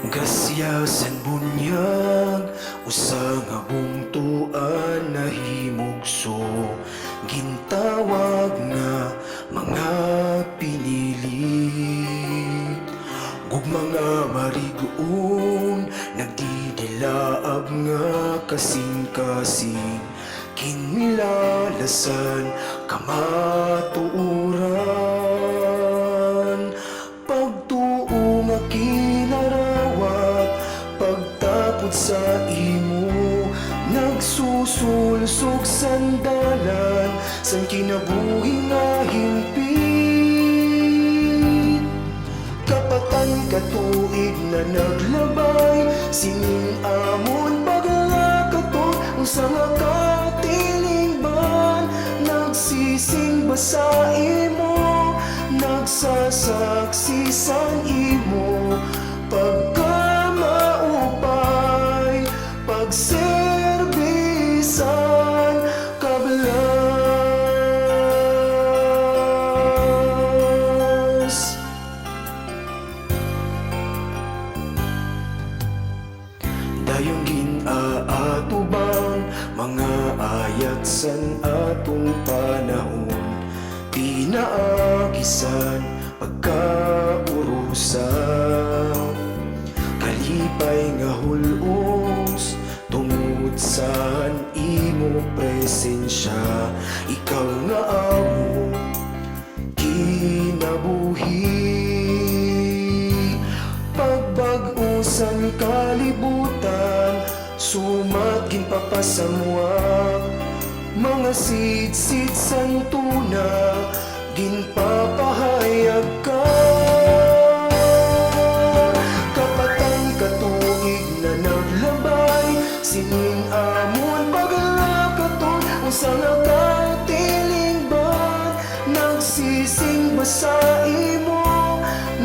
Gasyasan bunyag usa nga bungtuan nahimugso, gintawag nga mga pinilit. Gugma nga marigoon nagdidilaab nga kasing-kasing, kinilalasan kamatuuran. Pagtuo nga kinarawat, pagtapod sa imo nagsusulsog sandalan, san kinabuhi nga himpit. Kapatan katuig na naglabay, sining amon pagakaton usa nga katilingban, nagsising sa imo, nagsasaksisan imo pagkamaupay, pagserbisan kablas. Dayong ginaatubang mga ayat san atong panahon, pinaagisan pagkaurusan, kalipay nga hulos tungod saan imo presensya, ikaw nga amo kinabuhi. Pagbag-usan kalibutan, sumat ginpapasamuak, mga sidsid san tuna, ginpapahayag ka. Kapatang katuig na naglabay, sining amon pagalakaton usa nga katilingban, nagsising sa imo,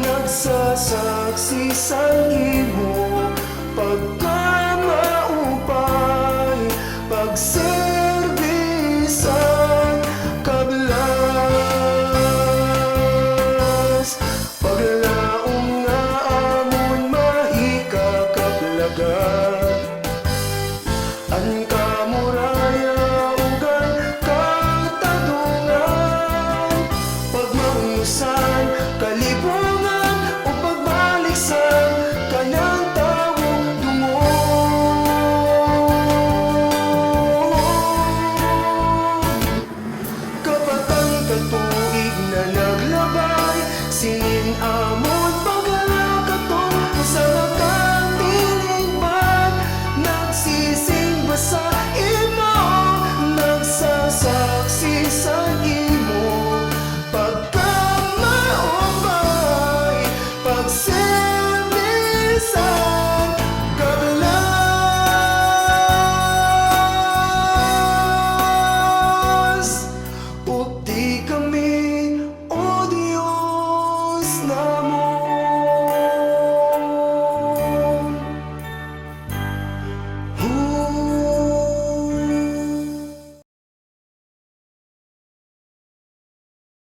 nagsasaksisan imo pagka